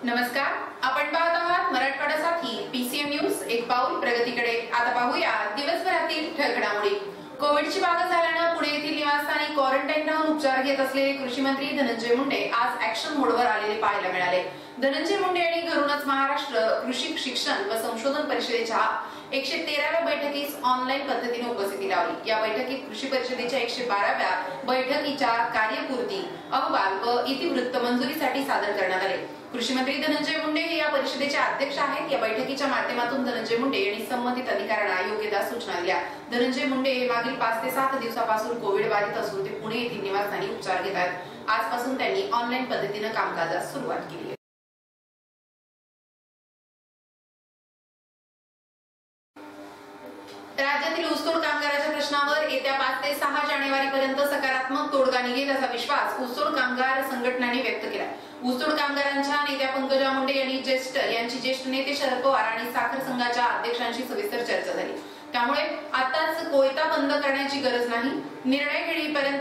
नमस्कार, आपण पाहत आहात मराठवाड्यासाठी पीसीएम न्यूज एक पाऊल प्रगतीकडे। आता पाहूया दिवसभरातील ठळक घडामोडी। कोविडची बाधा झाल्याने पुणे येथील निवासस्थानी क्वारंटाईन राहून उपचार घेत असलेले कृषी मंत्री धनंजय मुंडे आज ऍक्शन मोडवर आलेले पाहायला मिळाले। धनंजय मुंडे यांनी घरूनच महाराष्ट्र कृषी शिक्षण व संशोधन परिषदेच्या 113व्या बैठकीस ऑनलाईन पद्धतीने उपस्थिती लावली। या बैठकीत कृषी परिषदेच्या 112व्या बैठकीच्या कार्यपूर्ती अहवाल व इतिवृत्त मंजुरीसाठी सादर करण्यात आले। कृषी मंत्री धनंजय मुंडे हे या परिषदेचे अध्यक्ष आहेत। या बैठकीच्या माध्यमातून धनंजय मुंडे यांनी संबंधित अधिकाऱ्यांना योग्य त्या सूचना दिल्या। धनंजय मुंडे हे मागील 5 ते 7 दिवसापासून कोविड बाधित असून ते पुणे येथील निवासस्थानी उपचार घेत आहेत। आजपासून त्यांनी ऑनलाईन पद्धतीने कामकाजास सुरुवात केली आहे। राज्यातील ऊसतोड कामगारांच्या प्रश्नावर येत्या 5 ते 6 जानेवारीपर्यंत सकारात्मक तोडगा निघेल असा विश्वास ऊसतोड कामगार संघटनांनी व्यक्त केला। ऊसतोड कामगारांच्या नेत्या पंकजा मुंडे यांची ज्येष्ठ नेते शरद पवार आणि साखर संघाच्या अध्यक्षांशी सविस्तर चर्चा झाली। त्यामुळे आताच कोयता बंद करण्याची गरज नाही, निर्णय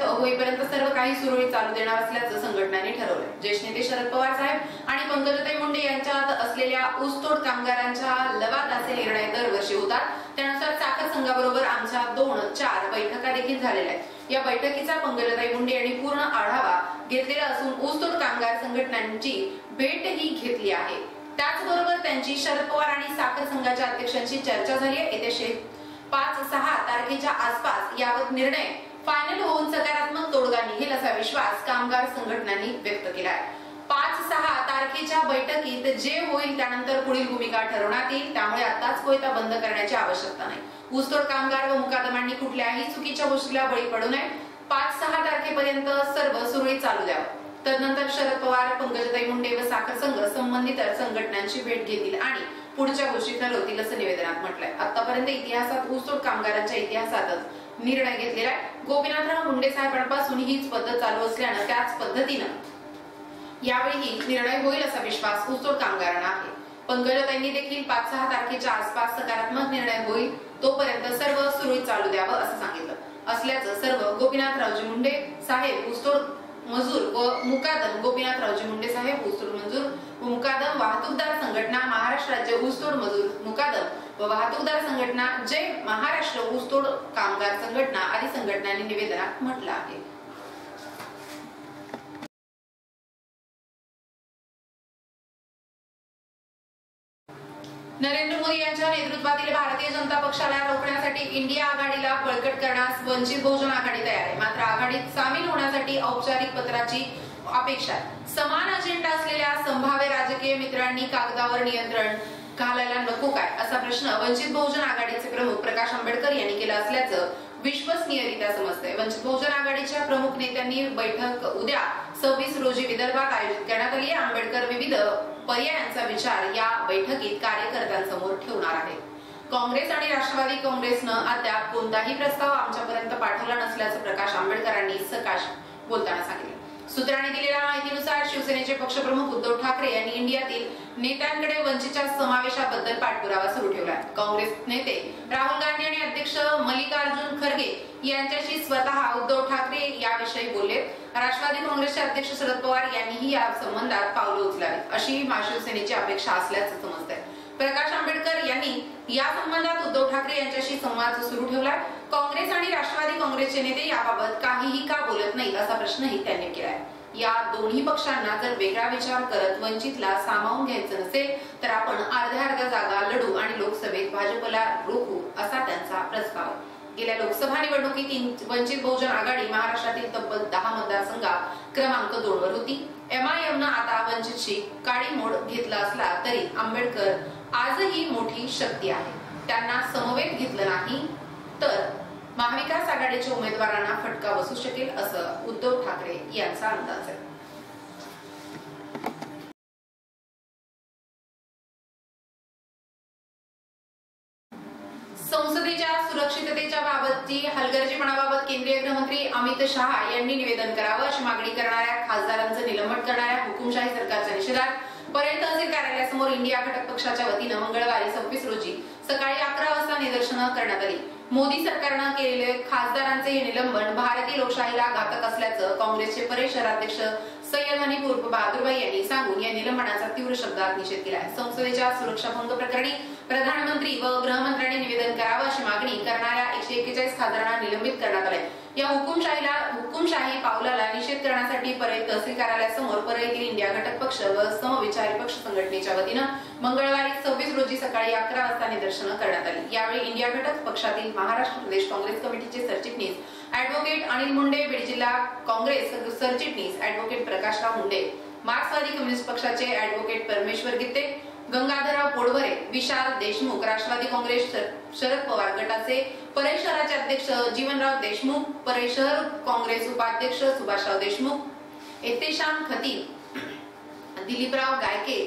होईपर्यंत सर्व काही सुरळीत चालू देणार असल्याचं संघटनांनी ठरवलं। ज्येष्ठ नेते शरद पवार साहेब आणि पंकजाताई मुंडे यांच्यात असलेल्या ऊसतोड कामगारांच्या लवादाचे निर्णय दरवर्षी होतात। त्यानुसार साखर संघाबरोबर आमच्या 2-4 बैठका देखील झालेल्या आहेत। या बैठकीचा पंकजाताई मुंडे यांनी पूर्ण आढावा घेतलेला असून ऊसतोड कामगार संघटनांची भेटही घेतली आहे। त्याचबरोबर त्यांची शरद पवार आणि साखर संघाच्या अध्यक्षांशी चर्चा झाली आहे। येत्या 5-6 तारखेच्या आसपास यावर निर्णय फायनल होऊन सकारात्मक तोडगा निघेल असा विश्वास कामगार संघटनांनी व्यक्त केला आहे। 5-6 तारखेच्या बैठकीत जे होईल त्यानंतर पुढील भूमिका ठरवण्यात येईल। त्यामुळे आताच कोयता बंद करण्याची आवश्यकता नाही। ऊसतोड कामगार व मुकादमांनी कुठल्याही चुकीच्या गोष्टीला बळी पडू नये। 5-6 तारखेपर्यंत सर्व सुरळीत चालू द्यावं। तदनंतर शरद पवार, पंकजाताई मुंडे व साखर संघ संबंधित संघटनांची भेट घेतील आणि पुढच्या गोष्टी ठरवतील असं निवेदनात म्हटलंय। आतापर्यंत इतिहासात ऊसतोड कामगारांच्या इतिहासातच निर्णय घेतलेला आहे। गोपीनाथराव मुंडे साहेबांपासून हीच पद्धत चालू असल्यानं त्याच पद्धतीनं यावेळी निर्णय होईल असा विश्वास ऊसतोड कामगारांना आहे। पंकजाताईंनी देखील 5-6 तारखेच्या आसपास सकारात्मक निर्णय होईल तोपर्यंत सर्व सुरळीत चालू द्यावं असं सांगितलं असल्याचं सर्व गोपीनाथरावजी मुंडे साहेब ऊसतोड मजूर व मुकादम गोपीनाथरावजी मुंडे साहेब ऊसतोड मजूर व मुकादम वाहतूकदार संघटना, महाराष्ट्र राज्य ऊसतोड मजूर मुकादम व वाहतूकदार संघटना, जय महाराष्ट्र ऊसतोड कामगार संघटना आदी संघटनांनी निवेदनात म्हटलं आहे। नरेंद्र मोदी यांच्या नेतृत्वातील भारतीय जनता पक्षाला रोखण्यासाठी इंडिया आघाडीला बळकट करण्यास वंचित बहुजन आघाडी तयार आहे। मात्र आघाडीत सामील होण्यासाठी औपचारिक पत्राची अपेक्षा आहे। समान अजेंडा असलेल्या संभाव्य राजकीय मित्रांनी कागदावर नियंत्रण घालायला नको काय असा प्रश्न वंचित बहुजन आघाडीचे प्रमुख प्रकाश आंबेडकर यांनी केला असल्याचं विश्वसनीयरित्या समजतंय। वंचित बहुजन आघाडीच्या प्रमुख नेत्यांनी बैठक उद्या 26 रोजी विदर्भात आयोजित करण्यात आली आहे। आंबेडकर विविध पर्यायांचा विचार या बैठकीत कार्यकर्त्यांसमोर ठेवणार आहेत। काँग्रेस आणि राष्ट्रवादी काँग्रेसनं अद्याप कोणताही प्रस्ताव आमच्यापर्यंत पाठवला नसल्याचं प्रकाश आंबेडकरांनी सकाश बोलताना सांगितलं। सूत्रांनी दिलेल्या माहितीनुसार शिवसेनेचे पक्षप्रमुख उद्धव ठाकरे यांनी इंडियातील नेत्यांकडे वंचितच्या समावेशाबद्दल पाठपुरावा सुरू ठेवला आहे। काँग्रेस नेते राहुल गांधी आणि अध्यक्ष मल्लिकार्जुन खरगे यांच्याशी स्वतः उद्धव ठाकरे याविषयी बोलले। राष्ट्रवादी काँग्रेसचे अध्यक्ष शरद पवार यांनीही या संबंधात पावलं उचलावीत अशी शिवसेनेची अपेक्षा असल्याचं समजतंय। प्रकाश आंबेडकर यांनी या संबंधात उद्धव ठाकरे यांच्याशी संवाद सुरू ठेवला। काँग्रेस आणि राष्ट्रवादी काँग्रेसचे नेते याबाबत काहीही का बोलत नाहीत असा प्रश्नही त्यांनी केलाय। या दोन्ही पक्षांना जर वेगळा विचार करत वंचितला सामावून घ्यायचं नसेल तर आपण अर्ध्या जागा लढू आणि लोकसभेत भाजपला रोखू असा त्यांचा प्रस्ताव। गेल्या लोकसभा निवडणुकीत वंचित बहुजन आघाडी महाराष्ट्रातील तब्बल 10 मतदारसंघात क्रमांक 2 वर होती। MIM आता वंचितशी काळी मोड घेतला असला तरी आंबेडकर आजही मोठी शक्ती आहे। त्यांना समवेत घेतलं नाही तर महाविकास आघाडीच्या उमेदवारांना फटका बसू शकेल असं उद्धव ठाकरे यांचा अंदाज आहे। संसदेच्या सुरक्षिततेच्या बाबतची हलगर्जीपणाबाबत केंद्रीय गृहमंत्री अमित शहा यांनी निवेदन करावं अशी मागणी करणाऱ्या खासदारांचं निलंबन करणाऱ्या हुकुमशाही सरकारच्या निषेधात परळी तहसील कार्यालयासमोर इंडिया घटक पक्षाच्या वतीनं मंगळवारी 26 रोजी सकाळी 11 वाजता निदर्शनं करण्यात आली। मोदी सरकारनं केलेले खासदारांचे हे निलंबन भारतीय लोकशाहीला घातक असल्याचं काँग्रेसचे परळी शहराध्यक्ष सय्यद हनीफ उर्फ बहादुरभाई यांनी सांगून या निलंबनाचा तीव्र शब्दात निषेध केला आहे। संसदेच्या सुरक्षा भंग प्रकरणी प्रधानमंत्री व गृहमंत्र्यांनी निवेदन करावं अशी मागणी करणाऱ्या 141 खासदारांना निलंबित करण्यात आले। या हुकुमशाही पावलाला निषेध करण्यासाठी परळी तहसील कार्यालयासमोर परळीतील इंडिया घटक पक्ष व समविचारी पक्ष संघटनेच्या वतीनं मंगळवारी 26 रोजी सकाळी 11 वाजता निदर्शनं करण्यात आली। यावेळी इंडिया घटक पक्षातील महाराष्ट्र प्रदेश काँग्रेस कमिटीचे सरचिटणीस ॲडव्होकेट अनिल मुंडे, बीड जिल्हा काँग्रेस सरचिटणीस ॲडव्होकेट प्रकाशराव मुंडे, मार्क्सवादी कम्युनिस्ट पक्षाचे ॲडव्होकेट परमेश्वर गित्ते, गंगाधरराव पोडवरे, विशाल देशमुख, राष्ट्रवादी काँग्रेस शरद पवार गटाचे परळी शहराचे अध्यक्ष जीवनराव देशमुख, परळी शहर काँग्रेस उपाध्यक्ष सुभाषराव देशमुख, एतेशाम खतीब, दिलीपराव गायके,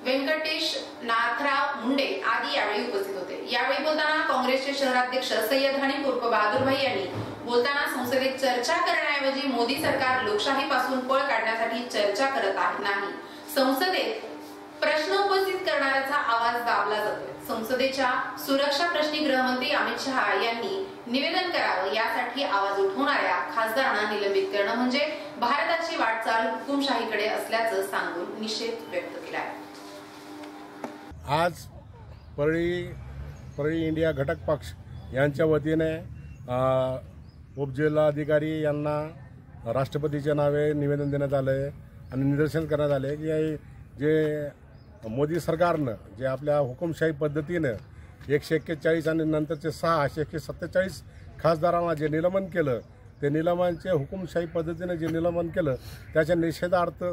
व्यंकटेश नाथराव मुंडे आदी यावेळी उपस्थित होते। यावेळी बोलताना काँग्रेसचे शहराध्यक्ष सय्यद हनीफ उर्फ बहादुरभाई यांनी बोलताना संसदेत चर्चा करण्याऐवजी मोदी सरकार लोकशाहीपासून पळ काढण्यासाठी चर्चा करत नाही, संसदेत प्रश्न उपस्थित करणाऱ्याचा आवाज दाबला जातोय। संसदेच्या सुरक्षा प्रश्नी गृहमंत्री अमित शहा यांनी निवेदन करावं, यासाठी आवाज उठवणाऱ्या खासदारांना निलंबित करणं म्हणजे भारताची वाटचाल हुकुमशाहीकडे असल्याचं सांगून निषेध व्यक्त केला आहे। आज परळी इंडिया घटक पक्ष यांच्या वतीने उपजिल्हाधिकारी यांना राष्ट्रपतीच्या नावे निवेदन देण्यात आले आणि निदर्शन करण्यात आले की जे मोदी सरकारनं जे आपल्या हुकुमशाही पद्धतीनं 141 आणि नंतरचे 6 असे 147 खासदारांना जे निलंबन केलं, ते निलंबनाचे हुकुमशाही पद्धतीने जे निलंबन केलं त्याच्या निषेधार्थ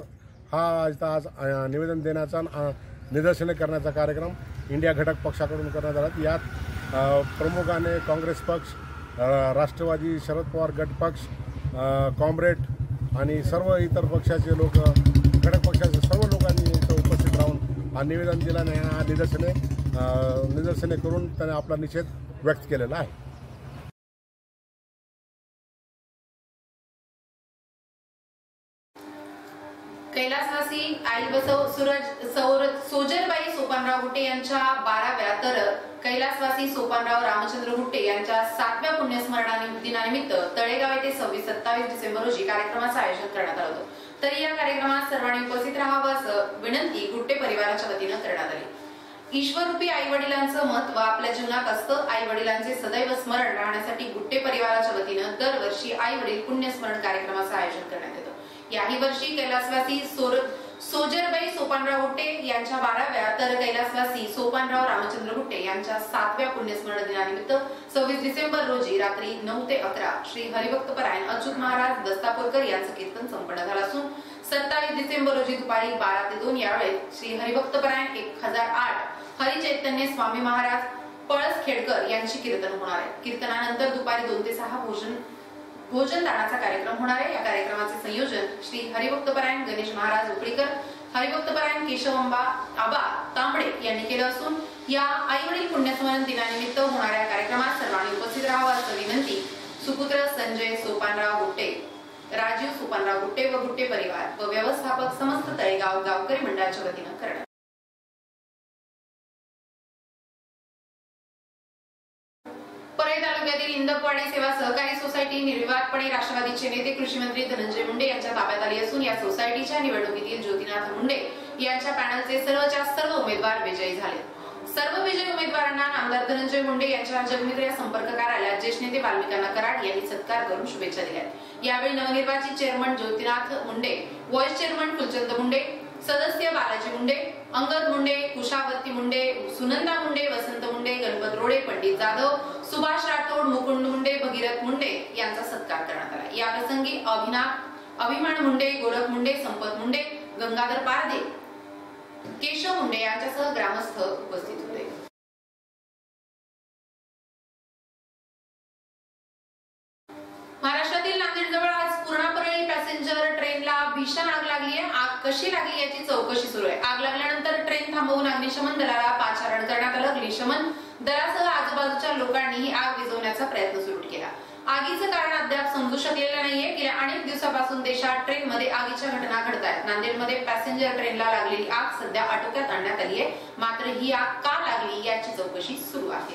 हा आज निवेदन देण्याचा निदर्शने करण्याचा कार्यक्रम इंडिया घटक पक्षाकडून करण्यात आला। यात प्रमुखाने काँग्रेस पक्ष, राष्ट्रवादी शरद पवार गट पक्ष, कॉम्रेड आणि सर्व इतर पक्षाचे लोक, घटक पक्षाचे सर्व लोकांनी इथं उपस्थित राहून हा निवेदन दिल्याने हा निदर्शने करून त्याने आपला निषेध व्यक्त केलेला आहे। कैलासवासी आई बसव सोजरबाई सोपानराव गुट्टे यांच्या 12व्या तर कैलासवासी सोपानराव रामचंद्र गुट्टे यांच्या 7व्या पुण्यस्मरण दिनानिमित्त तळेगाव येथे 26-27 डिसेंबर रोजी कार्यक्रमाचं आयोजन करण्यात आलं होतं। तरी या कार्यक्रमात सर्वांनी उपस्थित राहावं असं विनंती गुट्टे परिवाराच्या वतीनं करण्यात आली। ईश्वररूपी आई वडिलांचं महत्व आपल्या जीवनात असतं। आई वडिलांचे सदैव स्मरण राहण्यासाठी गुट्टे परिवाराच्या वतीनं दरवर्षी आई वडील पुण्यस्मरण कार्यक्रमाचं आयोजन करण्यात येतं। याही वर्षी कैलासवासी सोजरबाई सोपानराव गुट्टे यांच्या 12व्या तर कैलासवासी सोपानराव रामचंद्र गुट्टे यांच्या 7व्या पुण्यस्मरण दिनानिमित्त 26 डिसेंबर रोजी रात्री 9 ते 11 श्री हरिभक्तपरायण अच्युत महाराज दस्तापूरकर यांचं कीर्तन संपन्न झालं असून 27 डिसेंबर रोजी दुपारी 12 ते 2 यावेळेस श्री हरिभक्तपरायण 1008 हरिचैतन्य स्वामी महाराज पळसखेडकर यांची कीर्तन होणार आहे। कीर्तनानंतर दुपारी 2 ते 6 भोजन दानाचा कार्यक्रम होणार आहे। या कार्यक्रमाचे संयोजन श्री हरिभक्तपरायण गणेश महाराज उपळीकर, हरिभक्तपरायण केशव आबा तांबडे यांनी केलं असून या आई वडील पुण्यस्मरण दिनानिमित्त होणाऱ्या कार्यक्रमात सर्वांनी उपस्थित राहावं असं विनंती सुपुत्र संजय सोपानराव गुट्टे, राजीव सोपानराव गुट्टे व गुट्टे परिवार व व्यवस्थापक समस्त तळेगाव गावकरी मंडळाच्या वतीनं करण्यात। परळी तालुक्यातील इंदकवाडी सेवा सहकारी सोसायटी निर्विवादपणे राष्ट्रवादीचे नेते कृषी मंत्री धनंजय मुंडे यांच्या ताब्यात आली असून या सोसायटीच्या निवडणुकीतील ज्योतिनाथ मुंडे यांच्या पॅनलचे सर्वच्या सर्व उमेदवार विजयी झाले। सर्व विजयी उमेदवारांना नामदार धनंजय मुंडे यांच्या जगमित्र या संपर्क कार्यालयात ज्येष्ठ नेते वाल्मिकांना कराड यांनी सत्कार करून शुभेच्छा दिल्या। यावेळी नवनिर्वाचित chairman Jyotinath Munde, vice chairman Phulchand Munde, सदस्य बालाजी मुंडे, अंगद मुंडे, कुशावर्ती मुंडे, सुनंदा मुंडे, वसंत मुंडे, गणपत रोडे, पंडित जाधव, सुभाष राठोड, मुकुंद मुंडे, भगीरथ मुंडे यांचा सत्कार करण्यात आला। या प्रसंगी अभिमान मुंडे, गोरख मुंडे, संपत मुंडे, गंगाधर पारदे, केशव मुंडे यांच्यासह ग्रामस्थ उपस्थित होते। महाराष्ट्रातील नांदेडजवळ आज पूर्णा परळी पॅसेंजर ट्रेनला भीषण आग लागली आहे। आग कशी लागली याची चौकशी सुरू आहे। आग लागल्यानंतर ट्रेन थांबवून अग्निशमन दलाला पाचारण करण्यात आलं। अग्निशमन दलासह आजूबाजूच्या लोकांनी ही आग विझवण्याचा प्रयत्न सुरू केला। आगीचं कारण अद्याप समजू शकलेलं नाहीये। गेल्या अनेक दिवसापासून देशात ट्रेनमध्ये आगीच्या घटना घडत आहेत। नांदेडमध्ये पॅसेंजर ट्रेनला लागलेली आग सध्या आटोक्यात आणण्यात आली आहे, मात्र ही आग का लागली याची चौकशी सुरू आहे।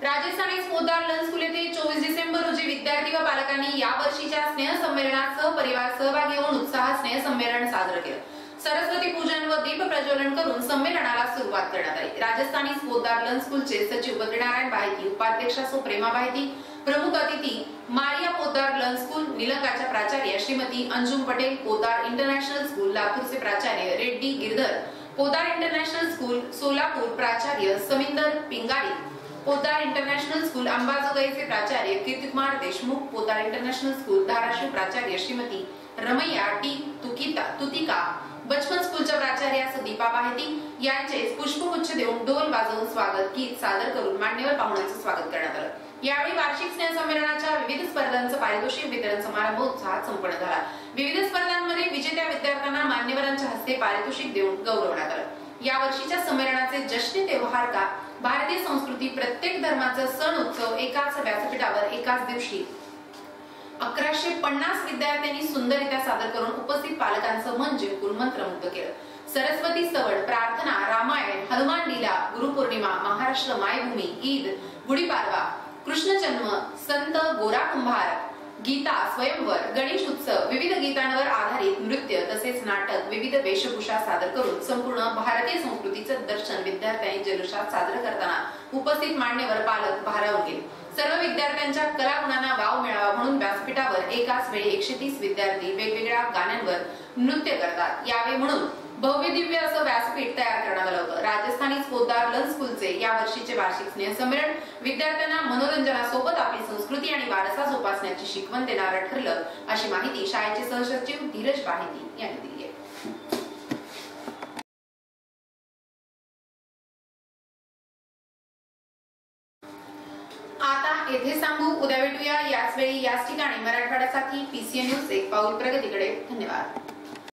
राजस्थानी पोद्दार लर्न स्कूल येथे 24 डिसेंबर रोजी विद्यार्थी व पालकांनी या वर्षीच्या स्नेह संमेलनात सहपरिवार सहभागी होऊन उत्साहात स्नेह संमेलन साजरे केले। सरस्वती पूजन व दीप प्रज्वलन करून संमेलनाला सुरुवात करण्यात आली। राजस्थानी पोद्दार लर्न स्कूलचे सचिव बद्रीनारायण बाहिती, उपाध्यक्षा प्रेमा बाहिती, प्रमुख अतिथी मारिया पोद्दार लर्न स्कूल निलंगाच्या प्राचार्य श्रीमती अंजुम पटेल, पोद्दार इंटरनॅशनल स्कूल लातूरचे प्राचार्य रेड्डी गिरधर, पोद्दार इंटरनॅशनल स्कूल सोलापूर प्राचार्य समिंदर पिंगारी, पोद्दार इंटरनॅशनल स्कूल अंबाजोगाईचे प्राचार्य कीर्तिकुमार देशमुख, पोद्दार इंटरनॅशनल स्कूल धाराशिव प्राचार्य श्रीमती रमैया टी तुतिका, बचपन स्कूलच्या प्राचार्या दीपा बाहिती यांचे पुष्पगुच्छ देऊन डोल वाजवून स्वागत गीत सादर करून मान्यवर पाहुण्यांचे स्वागत करण्यात आलं। यावेळी वार्षिक स्नेह संमेलनाच्या विविध स्पर्धांचं पारितोषिक वितरण समारंभ उत्साहात संपन्न झाला। विविध स्पर्धांमध्ये विजेत्या विद्यार्थ्यांना मान्यवरांच्या हस्ते पारितोषिक देऊन गौरवण्यात आलं। या वर्षीच्या संमेलनाचे जश्न त्योहार का भारतीय संस्कृती प्रत्येक धर्माचा सण उत्सव एकाच व्यासपीठावर एकाच दिवशी 1150 विद्यार्थ्यांनी सुंदररित्या सादर करून उपस्थित पालकांचं मन जिंकून मंत्रमुग्ध केलं। सरस्वती स्तवन, प्रार्थना, रामायण, हनुमान लीला, गुरुपौर्णिमा, महाराष्ट्र मायभूमी, ईद, गुढीपाडवा, कृष्ण जन्म, संत गोरा कुंभार, गीता, स्वयंवर, गणेश उत्सव, विविध गीतांवर आधारित नृत्य तसेच नाटक, विविध वेशभूषा सादर करून संपूर्ण भारतीय संस्कृतीचं दर्शन विद्यार्थ्यांनी जल्लोषात साजरं करताना उपस्थित मान्यवर पालक भारावून गेले। सर्व विद्यार्थ्यांच्या कलागुणांना वाव मिळावा म्हणून व्यासपीठावर एकाच वेळी 130 विद्यार्थी वेगवेगळ्या गाण्यांवर नृत्य करतात यावे म्हणून भव्य दिव्य असं व्यासपीठ तयार करण्यात आलं होतं। राजस्थानी पोद्दार लर्न स्कूलचे या वर्षीचे वार्षिक स्नेह संमेलन विद्यार्थ्यांना मनोरंजनासोबत आपली संस्कृती आणि वारसा जोपासण्याची शिकवण देणारं ठरलं, अशी माहिती शाळेचे सहसचिव धीरज बाहिती यांनी दिली आहे। आता येथे सांगू, उद्या भेटूया याच वेळी याच ठिकाणी। मराठवाड्यासाठी PCN न्यूज एक पाऊल प्रगतीकडे। धन्यवाद।